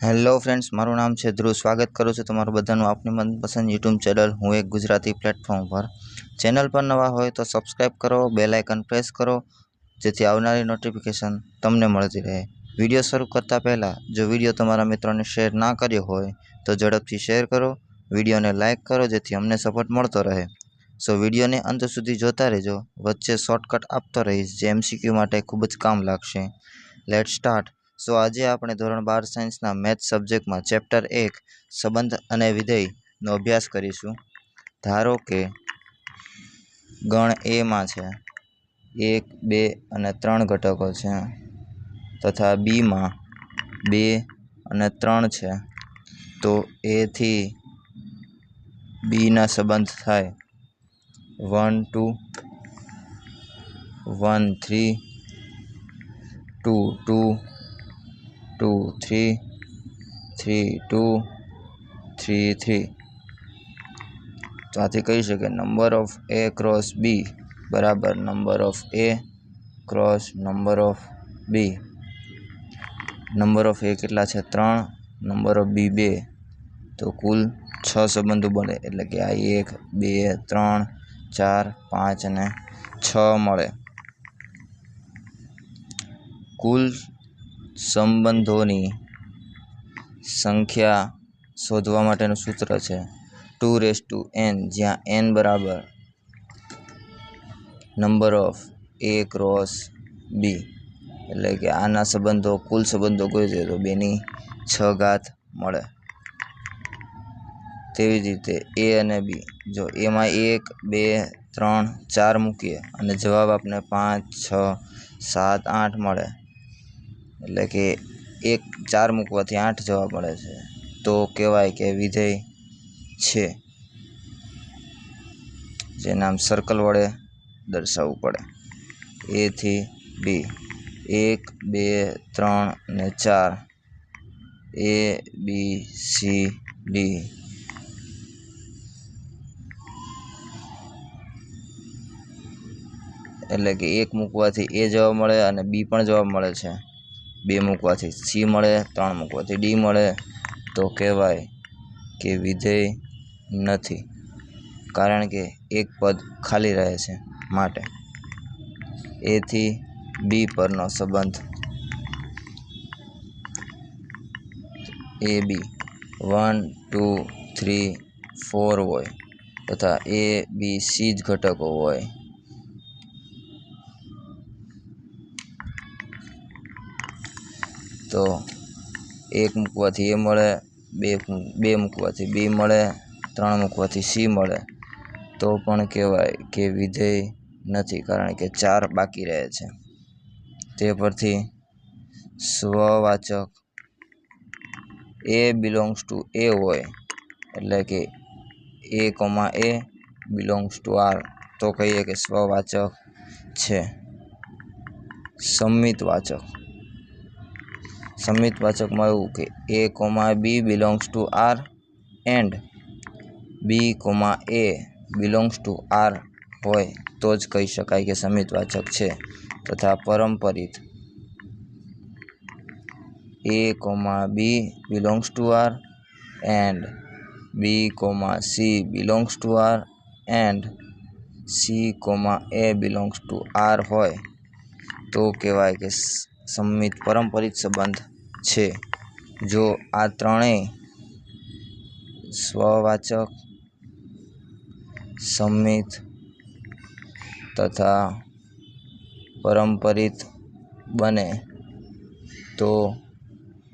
Hello friends, મારું નામ છે ધ્રુવ. સ્વાગત કરું છું તમારું બધાનું આપની મનપસંદ યુટ્યુબ ચેનલ હું એક ગુજરાતી પ્લેટફોર્મ પર. ચેનલ પર નવા હોય તો સબસ્ક્રાઈબ કરો, બેલ આઇકન પ્રેસ કરો, જેથી આવનારી નોટિફિકેશન તમને મળતી રહે. વિડીયો શરૂ કરતાં પહેલાં જો વિડીયો તમારા મિત્રોને શેર ના કર્યો હોય તો ઝડપથી શેર કરો, વિડીયોને લાઇક કરો, જેથી અમને સપોર્ટ મળતો રહે. સો વિડીયોને અંત સુધી જોતા રહેજો. વચ્ચે શોર્ટકટ આપતો રહીશ જે MCQ માટે ખૂબ જ કામ લાગશે. Late start. સો આજે આપણે ધોરણ 12 સાયન્સના મેથ્સ સબ્જેક્ટમાં ચેપ્ટર 1 સંબંધ અને વિધેયનો અભ્યાસ કરીશું. ધારો કે ગણ એમાં છે 1, 2 અને 3 ઘટકો છે તથા બીમાં 2 અને 3 છે. તો એ થી બીના સંબંધ થાય 1 2, 1 3, 2 2, 2 3, 3 2, 3 3. તો આથી કહી શકે number of A cross B બરાબર number of A cross number of B. Number of A કેટલા છે? 3, નંબર ઓફ B 2. તો કુલ 6 સંબંધો બને, એટલે કે આ 1 2 3 4 5 અને 6 મળે. કુલ સંબંધોની સંખ્યા શોધવા માટેનું સૂત્ર છે 2n, જ્યાં n બરાબર number of A cross B. એટલે કે આના સંબંધો કુલ સંબંધો કોઈ છે તો 2/6 મળે. તેવી જ રીતે A અને B, જો એમાં 1 2 3 4 મૂકીએ અને જવાબ આપણે 5 6 7 8 મળે. એટલે કે 4 મૂકવાથી 8 જવાબ મળે છે. તો કહેવાય કે વિધેય છે, જેને આમ સર્કલ વડે દર્શાવવું પડે. A થી B 1 2 3 અને 4 A B C D. એટલે કે 1 મૂકવાથી A જવાબ મળે અને B પણ જવાબ મળે છે. 2 મૂકવાથી C મળે, 3 મૂકવાથી D મળે. તો કહેવાય કે વિધેય નથી, કારણ કે એક પદ ખાલી રહે છે. માટે A થી B પરનો સંબંધ AB 1 2 3 4 હોય તથા A B C જ ઘટકો હોય. તો 1 મૂકવાથી A મળે, 2 મૂકવાથી B મળે, 3 મૂકવાથી C મળે. તો પણ કહેવાય કે વિધેય નથી, કારણ કે 4 બાકી રહે છે. તે પરથી સ્વવાચક A બિલોંગ્સ ટુ A હોય, એટલે કે A, A belongs to R, તો કહીએ કે સ્વવાચક છે. સંમિત વાચકમાં એવું કે A, B belongs to R and B, A belongs to R હોય તો જ કહી શકાય કે સંમિત વાચક છે. તથા પરંપરિત A, B belongs to R and B, C belongs to R and C, A belongs to R હોય તો કહેવાય કે સંમિત પરંપરિત સંબંધ છે. જો આ ત્રણેય સ્વવાચક, સંમિત તથા પરંપરિત બને તો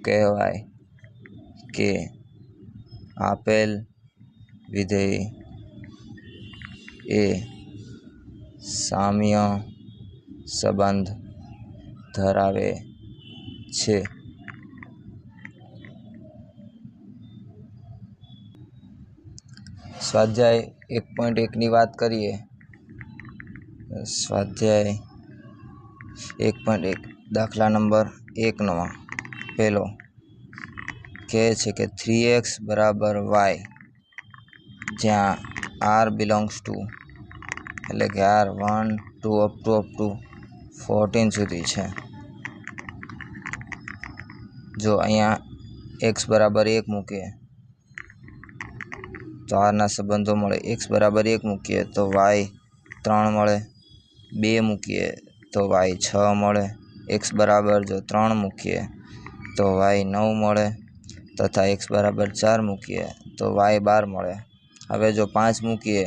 કહેવાય કે આપેલ વિધેય એ સામ્ય સંબંધ ધરાવે છે. સ્વાધ્યાય 1.1ની વાત કરીએ. સ્વાધ્યાય 1.1 દાખલા નંબર 1 પહેલો કહે છે કે 3x બરાબર y, જ્યાં R બિલોંગ્સ ટુ, એટલે કે R 1 2 અપ ટુ 14 સુધી છે. જો અહીંયા x બરાબર 1 મૂકીએ તો આરના સંબંધો મળે. x બરાબર 1 મૂકીએ તો y 3 મળે. 2 મૂકીએ તો y 6 મળે. x બરાબર જો 3 મૂકીએ તો y 9 મળે તથા x બરાબર 4 મૂકીએ તો y 12 મળે. હવે જો 5 મૂકીએ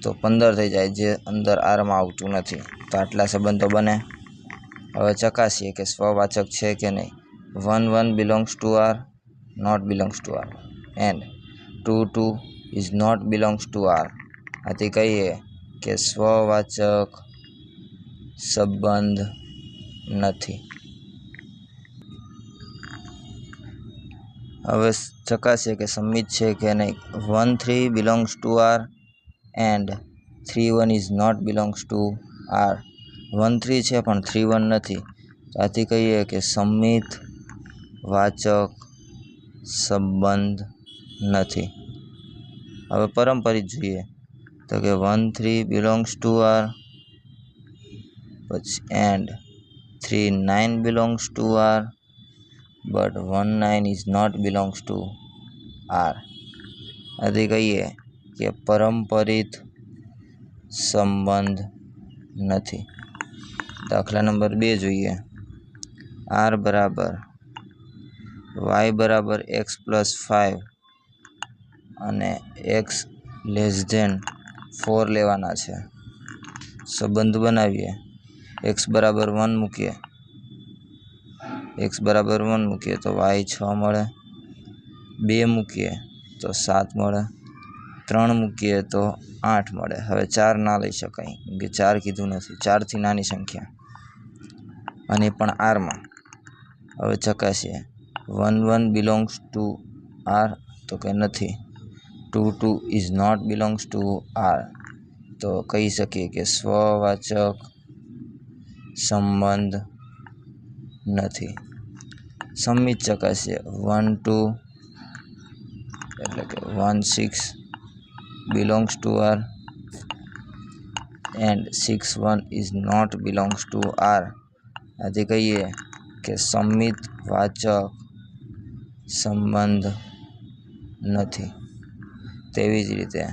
તો 15 થઈ જાય, જે અંદર આરમાં આવતું નથી. તો આટલા સંબંધો બને. હવે ચકાસીએ કે સ્વવાચક છે કે નહીં. 1 1 belongs to R, not belongs to R, and 2 2 is not belongs to R. આથી કહીએ કે સ્વવાચક સંબંધ નથી. હવે ચકાસીએ કે સંમિત છે કે નહીં. 1 3 belongs to R and 3 1 is not belongs to R. 1 3 છે પણ 3 1 નથી. આથી કહીએ કે સંમિત વાચક સંબંધ નથી. હવે પરંપરિત જોઈએ તો કે 1 3 બિલોંગ્સ ટુ આર પછી and 3 9 belongs to R but 1 9 is not belongs to R. આથી કહીએ કે પરંપરિત સંબંધ નથી. દાખલા નંબર 2 જોઈએ. r બરાબર y બરાબર x પ્લસ 5 અને x લેસ ધેન 4 લેવાના છે. સંબંધ બનાવીએ. x બરાબર 1 મૂકીએ તો y 6 મળે. 2 મૂકીએ તો 7 મળે. 3 મૂકીએ તો 8 મળે. હવે 4 ના લઈ શકાય કેમ કે 4 કીધું નથી. 4 થી નાની સંખ્યા અને પણ આરમાં. હવે ચકાસીએ. 1 1 બિલોંગ્સ ટુ આર તો કે નથી. 2 2 is not belongs to R. તો કહી શકીએ કે સ્વવાચક સંબંધ નથી. સંમિત ચકાસીએ. 1 2 એટલે કે 1 6 belongs to R and 6 1 is not belongs to R. આથી કહીએ કે સંમિત વાચક સંબંધ નથી. તેવી જ રીતે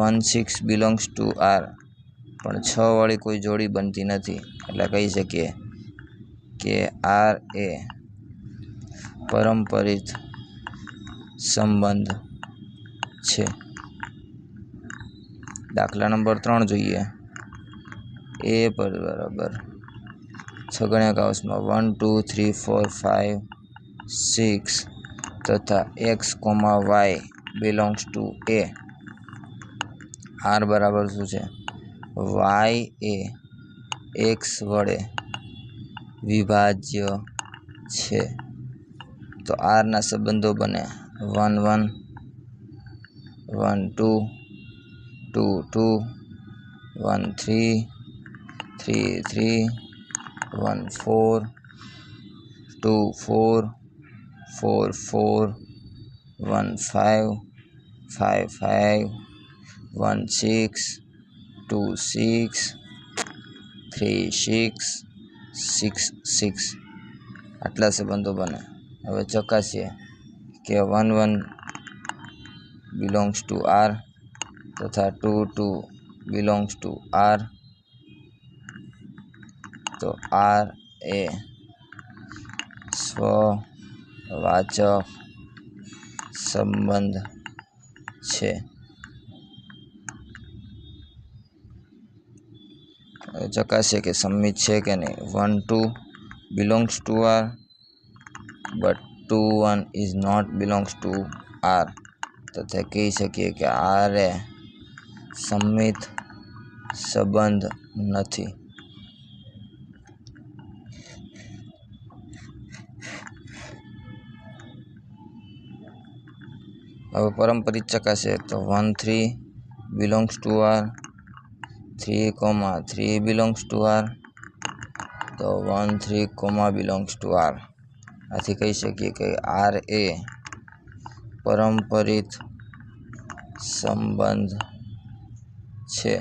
1 6 બિલોંગ્સ ટુ આર પણ 6 વાળી કોઈ જોડી બનતી નથી. એટલે કહી શકીએ કે આર એ પરંપરિત સંબંધ છે. દાખલા નંબર 3 જોઈએ. a બરાબર છગણિયા કૌંસમાં 1 2 3 4 5 6 તથા x y belongs to a. r બરાબર શું છે? y એ x વડે વિભાજ્ય છે. તો r ના સંબંધો બને. 1 1 1 2 2 2 1 3 3 3 1 4 2 4 4 4 1 5 5 5 1 6 2 6 3 6 6 6. આટલા સંબંધો બને. હવે ચકાસીએ કે 1 1 બિલોંગ્સ ટુ આર તથા 2 2 બિલોંગ્સ ટુ આર. તો આર એ સ્વવાચક સંબંધ છે. ચકાસીએ કે સંમિત છે કે નહીં. 1 2 belongs to R but 2 1 is not belongs to R. તથા કહી શકીએ કે આર એ સંમિત સંબંધ નથી. હવે પરંપરિત ચકાસીએ તો 1 3 belongs to R 3 3 belongs to R. તો 1 3 બિલોંગ્સ ટુ આર. આથી કહી શકીએ કે આર એ પરંપરિત સંબંધ છે.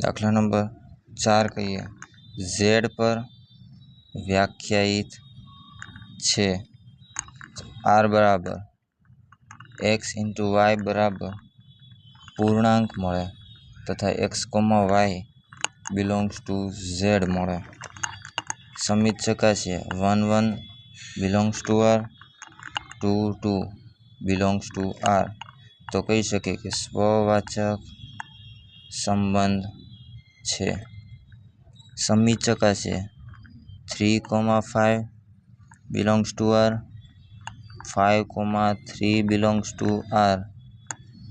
દાખલા નંબર 4 કહીએ. z પર વ્યાખ્યાયિત છે. આર બરાબર એક્સ ઇન્ટુ વાય બરાબર પૂર્ણાંક મળે તથા X comma Y belongs to Z મળે. સમિત ચકાસીએ 1 1 belongs to R 2 2 belongs to R તો કહી શકીએ કે સ્વવાચક સંબંધ છે. સમિત ચકાસીએ 3 5 belongs to R 5 3 belongs to R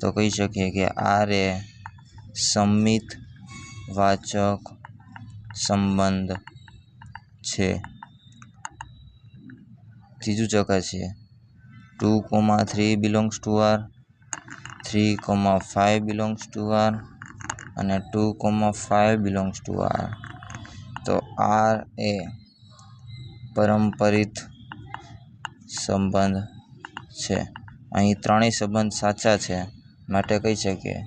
તો કહી શકીએ કે આર એ સમિત વાચક સંબંધ છે. ત્રીજું ચકાસીએ 2 3 belongs to R 3 5 belongs to R અને 2 5 બિલોંગ્સ ટુ આર તો આર એ પરંપરિત સંબંધ છે. અહીં ત્રણેય સંબંધ સાચા છે માટે કહી શકીએ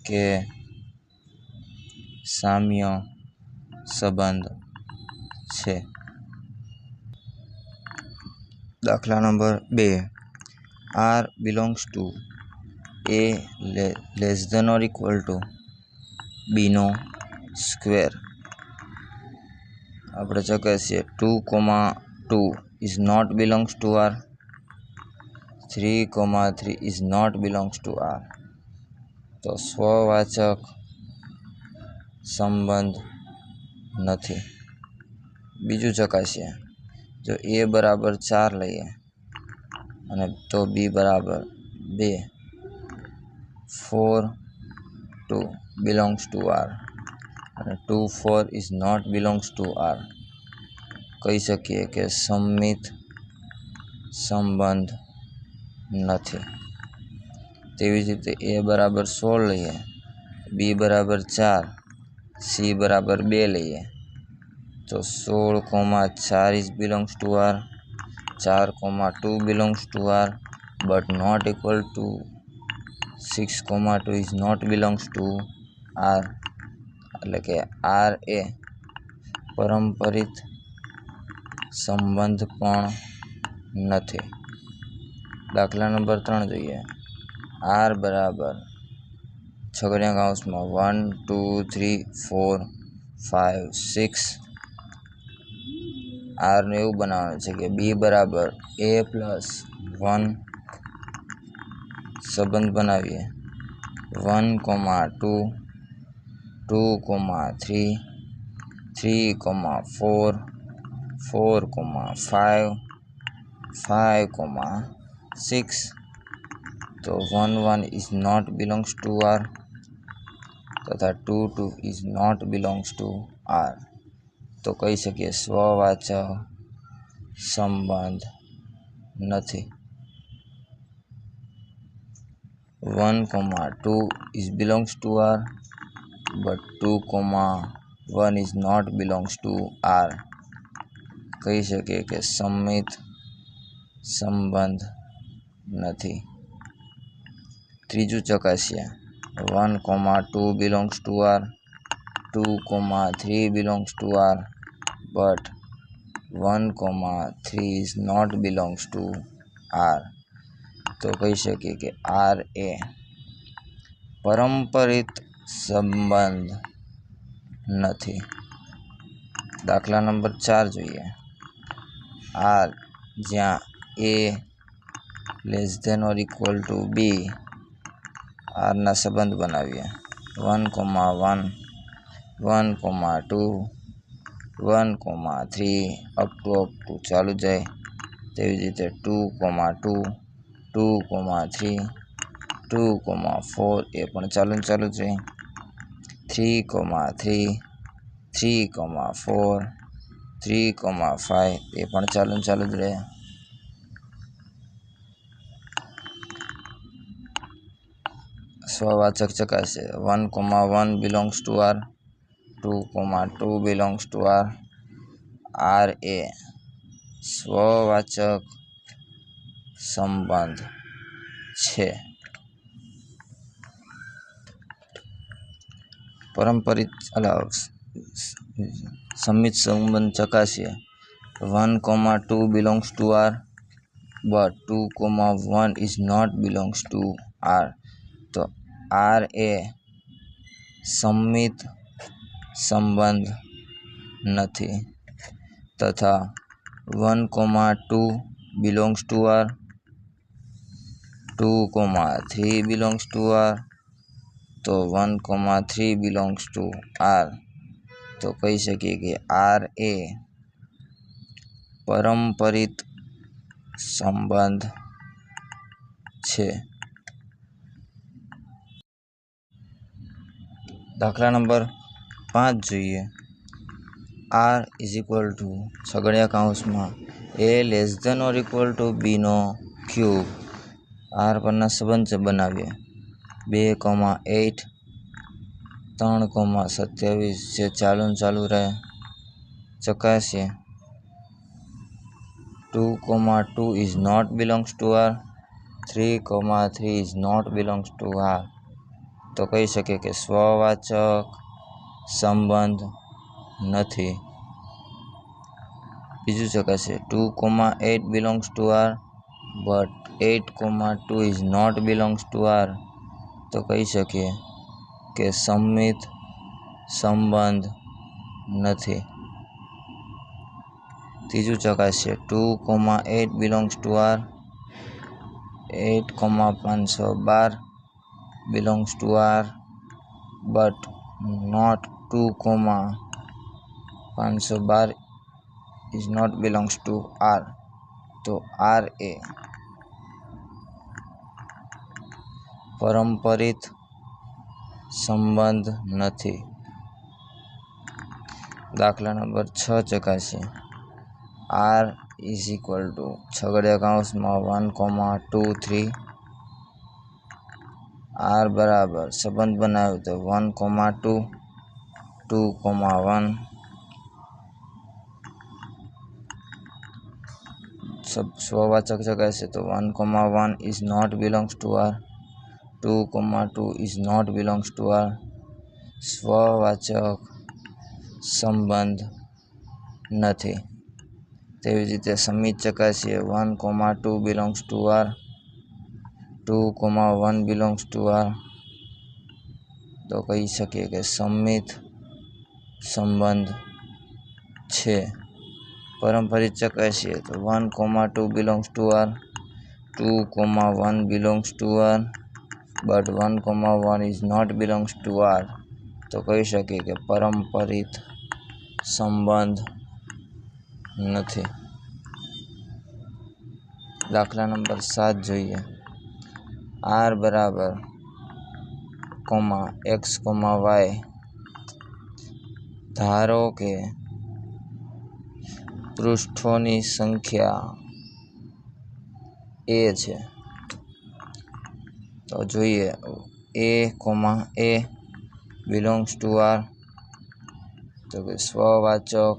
કે સામ્ય સંબંધ છે. દાખલા number 2 R belongs to A less than or equal to B નો સ્ક્વેર. આપણે ચકાસીએ 2 2 is not belongs to R 3 3 is not belongs to R તો સ્વવાચક સંબંધ નથી. બીજું ચકાસીએ જો એ બરાબર 4 લઈએ અને તો બી બરાબર 2 4 2 બિલોંગ્સ ટુ આર અને 2 4 is not belongs to R કહી શકીએ કે સમિત સંબંધ નથી. તેવી જ રીતે એ બરાબર 16 લઈએ બી બરાબર 4 સી બરાબર 2 લઈએ તો 16 4 is belongs to R 4 2 belongs to R but not equal to 6 2 is not belongs to R એટલે કે આર એ પરંપરિત સંબંધ પણ નથી. દાખલા નંબર 3 જોઈએ આર બરાબર છગડીયા કૌંસમાં 1 2 3 4 5 6 આરને એવું બનાવવાનું છે કે બી બરાબર એ પ્લસ 1 સંબંધ બનાવીએ 1 2 2 3 3 4 4 5 5 6 તો 1 1 is not belongs to R તથા 2 2 is not belongs to R તો કહી શકીએ સ્વવાચક સંબંધ નથી. 1 2 is belongs to R but 2 1 is not belongs to R કહી શકીએ કે સમિત સંબંધ નથી. ત્રીજું ચકાસીએ 1 2 belongs to R 2 3 belongs to R but 1 3 is not belongs to R તો કહી શકીએ કે R એ પરંપરિત સંબંધ નથી. દાખલા નંબર 4 જોઈએ R જ્યાં A less than or equal to B આરના સંબંધ બનાવીએ 1 1 1 2 1 3 અપ ટુ ચાલુ જાય. તેવી જ રીતે 2 2 2 3 2 4 એ પણ ચાલુ જ રહે 3 3 3 4 3 5 એ પણ ચાલુ જ રહે. સ્વવાચક ચકાસે 1 1 belongs to R 2 2 belongs to R R એ સ્વવાચક સંબંધ છે. સમિત સંબંધ ચકાસીએ 1, 2 belongs to R, but 2, 1 is not belongs to R. તો R એ સંમિત સંબંધ નથી તથા 1, 2 belongs to R, 2, 3 belongs to R. તો 1, 3 belongs to R. તો કહી શકીએ કે R એ પરંપરિત સંબંધ છે. દાખલા નંબર 5 જોઈએ. R ઇઝ ઇક્વલ ટુ છગડીયા કૌંસમાં A less than or equal to B નો ક્યુબ. R પરના સંબંધ બનાવીએ. 2, 8, 3, 27 જે ચાલુ રહે. ચકાસીએ. 2, 2 is not belongs to R, 3, 3 is not belongs to R. તો કહી શકીએ કે સ્વવાચક સંબંધ નથી. બીજું ચકાસીએ. 2, 8 belongs to R, but 8, 2 is not belongs to R. તો કહી શકીએ કે સંમિત સંબંધ નથી. ત્રીજું ચકાસીએ. 2, 8 belongs to R, 8, 512 belongs to R, but not 2, 512 is not belongs to R. તો R એ પરંપરિત સંબંધ નથી. દાખલા નંબર 6 ચકાસીએ. R ઇઝ ઇક્વલ ટુ છગડીયા કૌંસમાં 1, 2, 3. R બરાબર સંબંધ બનાવ્યો તો 1, 2, 1. સ્વવાચક ચકાસીએ તો 1, 1 is not belongs to R, 2, 2 is not belongs to R. સ્વવાચક સંબંધ નથી. તેવી જ રીતે સંમિત ચકાસીએ. 1, 2 belongs to R, 2, 1 belongs to R. તો કહી શકીએ કે સંમિત સંબંધ છે. પરંપરિત ચકાસીએ તો 1, 2 belongs to R, 2, 1 belongs to R, but 1, 1 is not belongs to R. તો કહી શકીએ કે પરંપરિત સંબંધ નથી. દાખલા નંબર 7 જોઈએ. R બરાબર x, y. ધારો કે પૃષ્ઠોની સંખ્યા A છે. તો જોઈએ. A belongs to R. તો કે સ્વવાચક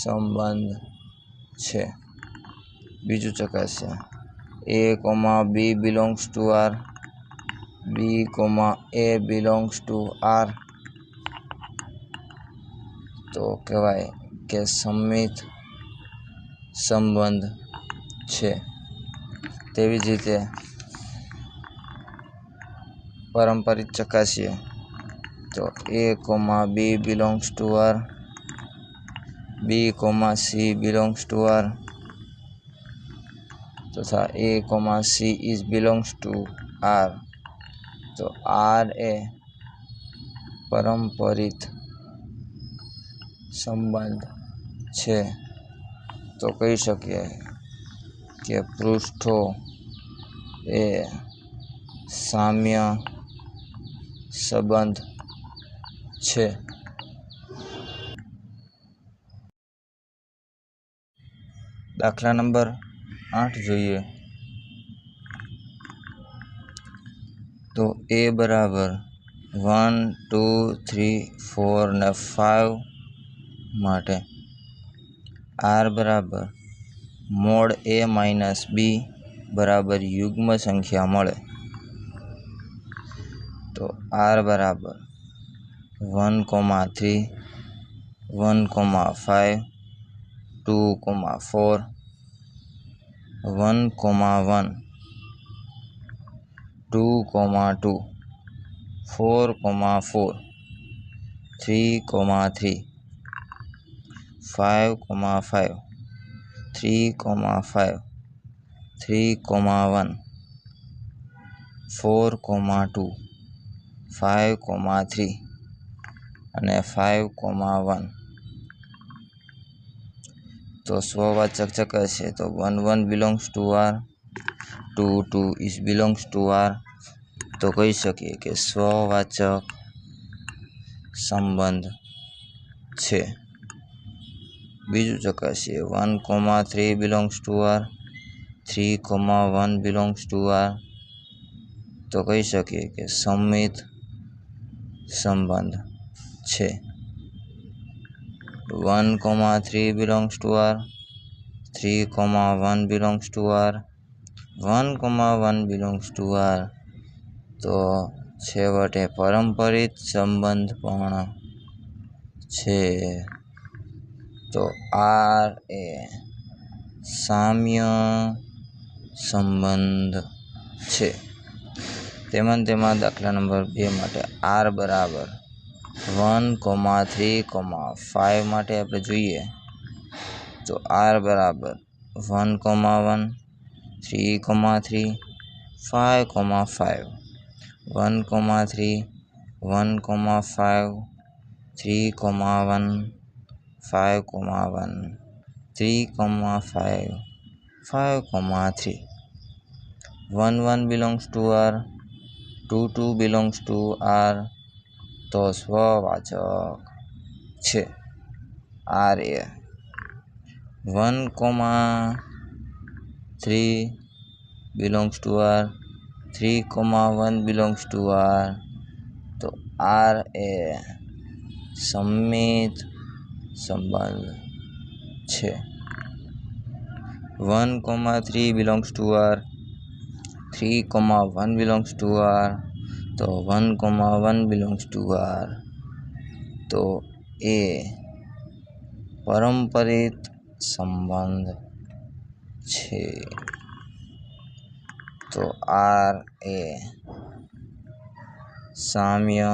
સંબંધ છે. બીજું ચકાસીએ. A, B belongs to R, B, A belongs to R. તો કહેવાય કે સંમિત સંબંધ છે. તેવી જ રીતે પરંપરિત ચકાસીએ તો A, B belongs to R, B, C belongs to R. તથા A, C is belongs to R. તો R એ પરંપરિત સંબંધ છે. તો કહી શકીએ કે પૃષ્ઠો એ સામ્ય સંબંધ છે. દાખલા નંબર 8 જોઈએ. તો A બરાબર 1, 2, 3, 4 ને 5 માટે R બરાબર મોડ A માઇનસ B બરાબર યુગ્મ સંખ્યા મળે. તો R બરાબર 1, 3, 1, 5 2,4 1,1 2,2 4,4 3,3 5,5 3,5 3,1 4,2 5,3 અને 5,1 તો સ્વવાચક ચકાસીએ તો 1 belongs to R 2 is belongs to R તો કહી શકીએ કે સ્વવાચક સંબંધ છે. બીજું ચકાસીએ 1,3 belongs to R 3,1 belongs to R તો કહી શકીએ કે સંમિત સંબંધ છે. 1,3 belongs to R 3,1 belongs to R 1,1 belongs to R તો છેવટે પરંપરિત સંબંધ પણ છે. તો આર એ સામ્ય સંબંધ છે. તેમાં દાખલા નંબર 2 માટે આર બરાબર 1,3,5 માટે આપણે જોઈએ તો આર બરાબર 1,1 3,3 5,5 1,3 1,5 3,1 5,1 3,5 5,3 1 belongs to R 2 belongs to R તો સ્વવાચક છે. આર એ 1,3 belongs to R 3,1 belongs to R તો આર એ સંમિત સંબંધ છે. 1,3 belongs to R 3,1 belongs to R તો 1,1 belongs to R તો એ પરંપરિત સંબંધ છે. તો આર એ સામ્ય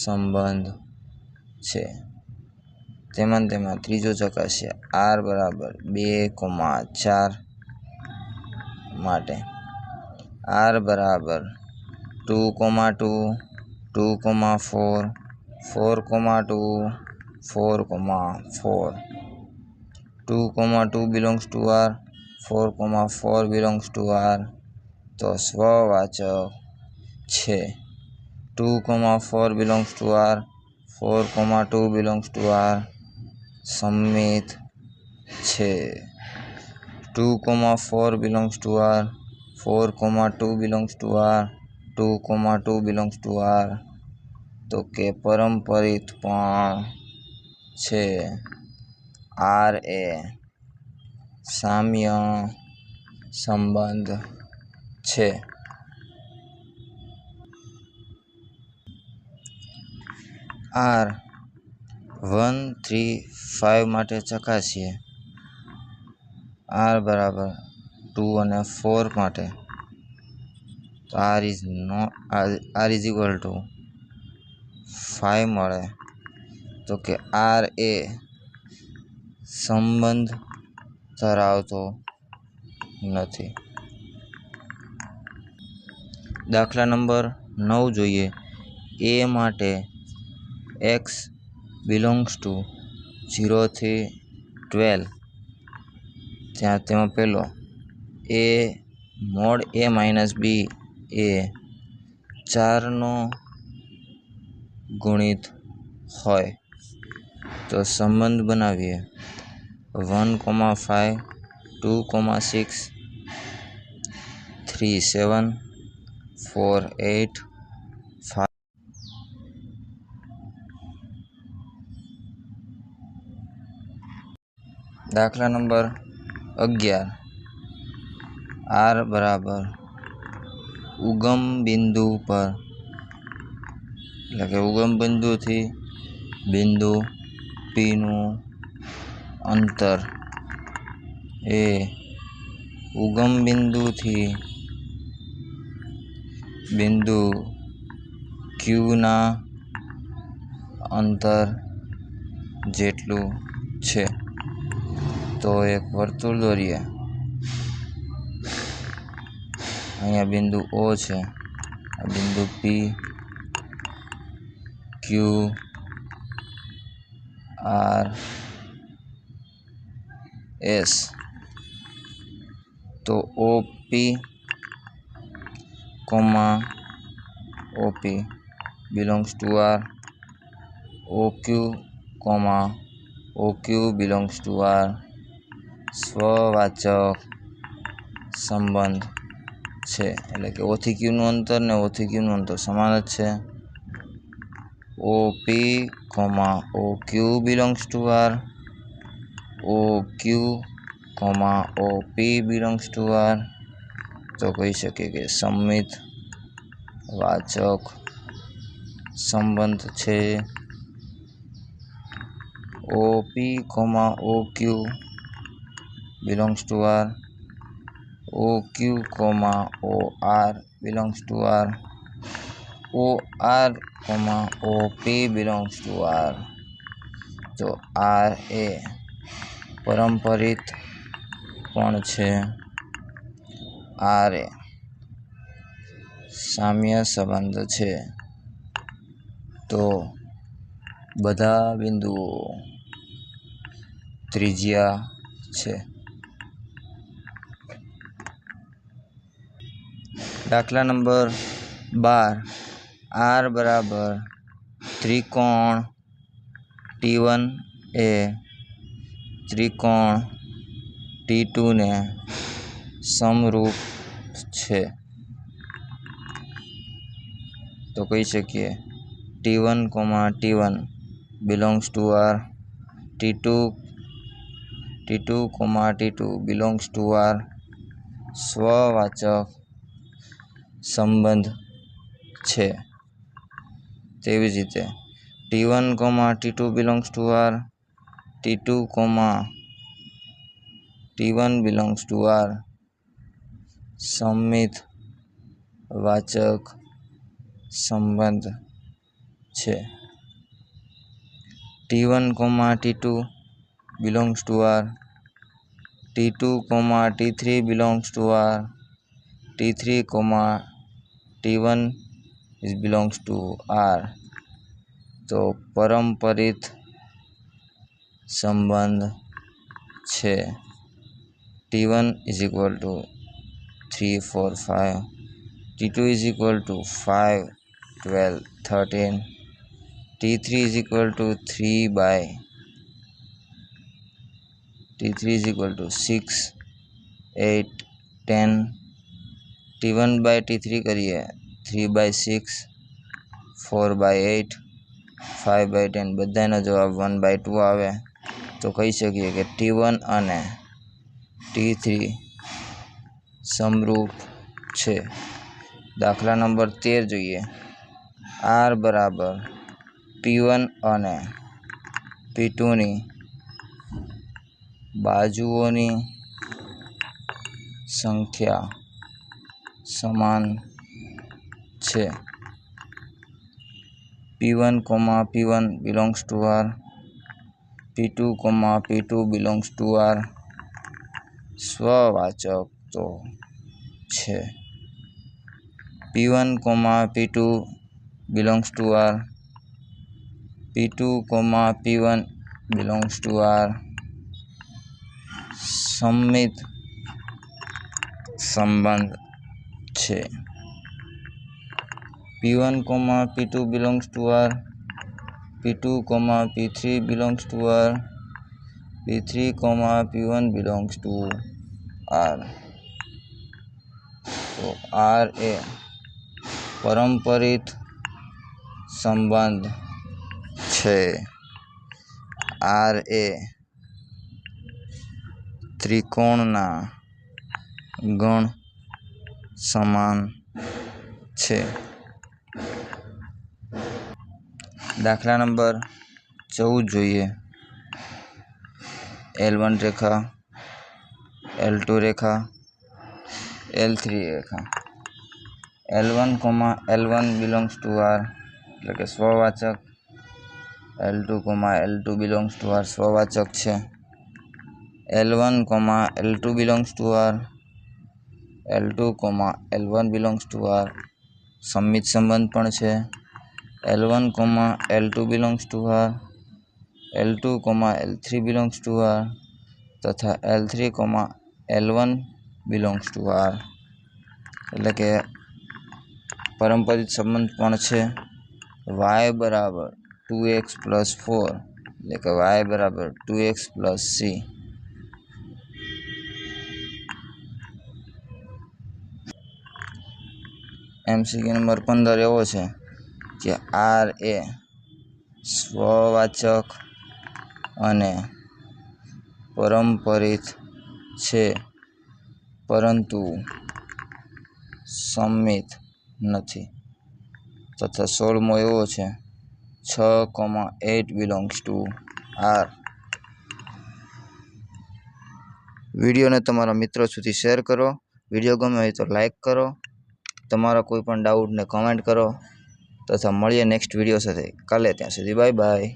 સંબંધ છે. તેમાં ત્રીજો ચકાસીએ આર બરાબર 2,4 માટે આર બરાબર 2,2 2,4 4,2 4,4 2,2 belongs to R 4,4 belongs to R તો સ્વવાચક છે. 2,4 belongs to R 4,2 belongs to R સંમિત છે. 2,4 belongs to R 4,2 belongs to R 2,2 belongs to R તો કે પરંપરિત પણ છે. આર એ સામ્ય સંબંધ છે. આર 1, 3, 5 માટે ચકાસીએ આર બરાબર 2 અને 4 માટે તો આર ઇઝ ઇક્વલ ટુ 5 મળે તો કે આર એ સંબંધ ધરાવતો નથી. દાખલા નંબર 9 જોઈએ. એ માટે એક્સ બિલોંગ્સ ટુ 0 થી 12 તેમાં પહેલો એ મોડ એ માઇનસ બી એ 4નો ગુણિત હોય તો સંબંધ બનાવીએ 1,5 2,6 3, 7 4, 8 5 દાખલા નંબર 11 આર બરાબર ઉગમ બિંદુ પર એટલે કે ઉગમ બિંદુથી બિંદુ પીનું અંતર એ ઉગમ બિંદુથી બિંદુ ક્યુના અંતર જેટલું છે. તો એક વર્તુળ દોરીએ. અહીંયા બિંદુ ઓ છે, આ બિંદુ પી, ક્યુ, આર, એસ. તો OP OP belongs to R, OQ belongs to R. સ્વવાચક સંબંધ છે, એટલે કે ઓથી ક્યુનું અંતર ને ઓથી ક્યુનું અંતર સમાન જ છે. OP OQ belongs to R, OP belongs to R. તો કહી શકીએ કે સંમિત વાચક સંબંધ છે. OP OQ belongs to R, OQ, OR belongs to R, OR, OP belongs to R. તો R એ પરંપરિત પણ છે. R એ સામ્ય સંબંધ છે. તો બધા બિંદુઓ ત્રિજ્યા છે. દાખલા નંબર 12. R બરાબર ત્રિકોણ T1 એ ત્રિકોણ T2 ને સમરૂપ છે. તો કહી શકીએ T1, T1 belongs to R, T2, T2 belongs to R. સ્વવાચક સંબંધ છે. તેવી જ રીતે T1, T2 belongs to R, T1 belongs to R. સંમિત વાચક સંબંધ છે. T1, T2 belongs to R, T2, T3 belongs to R, T3, T1 belongs to R. તો પરંપરિત સંબંધ છે. T1 is equal to 3, 4, 5, T2 is equal to 5, 12, 13, T3 is equal to 6, 8, 10, T1 by T3 કરીએ 3 by 6, 4 by 8, 5 by 10 બધાનો જવાબ 1 by 2 આવે. તો કહી શકીએ કે T1 અને T3 સમરૂપ છે. દાખલા નંબર 13 જોઈએ. R બરાબર P1 અને P2 ની બાજુઓની સંખ્યા સમાન છે. P1, belongs to R, P2, belongs to R. સ્વવાચક તો છે. P1, P2 belongs to R, P2, P1 belongs to R. સંમિત સંબંધ છે. P1, P2 belongs to R, P2, P3 belongs to R, P3, P1 belongs to R. તો R એ પરંપરિત સંબંધ છે. R એ ત્રિકોણના ગણ સમાન છે. દાખલા નંબર 14 જોઈએ. L1 Rekha, L2 Rekha, L3 Rekha. L1, L1 belongs to R એટલે કે સ્વવાચક. L2, L2 belongs to R સ્વવાચક છે. L1, L2 belongs to R. L2, L1 belongs to R સંમિત સંબંધ પણ છે. L1, L2 belongs to R. L2, L3 belongs to R તથા L3, L1 belongs to R એટલે કે પરંપરિત સંબંધ પણ છે. y બરાબર 2x + 4 એટલે કે y બરાબર 2x + c. MCQ નંબર 15 એવો છે કે R એ સ્વવાચક અને પરંપરિત છે પરંતુ સંમિત નથી. તથા 16મો એવો છે 6, 8 belongs to R. વિડીયોને તમારા મિત્રો સુધી શેર કરો. વિડીયો ગમે હોય તો લાઈક કરો. તમારા કોઈ પણ ડાઉટને કમેન્ટ કરો તથા મળીએ નેક્સ્ટ વિડીયો સાથે કાલે. ત્યાં સુધી બાય બાય.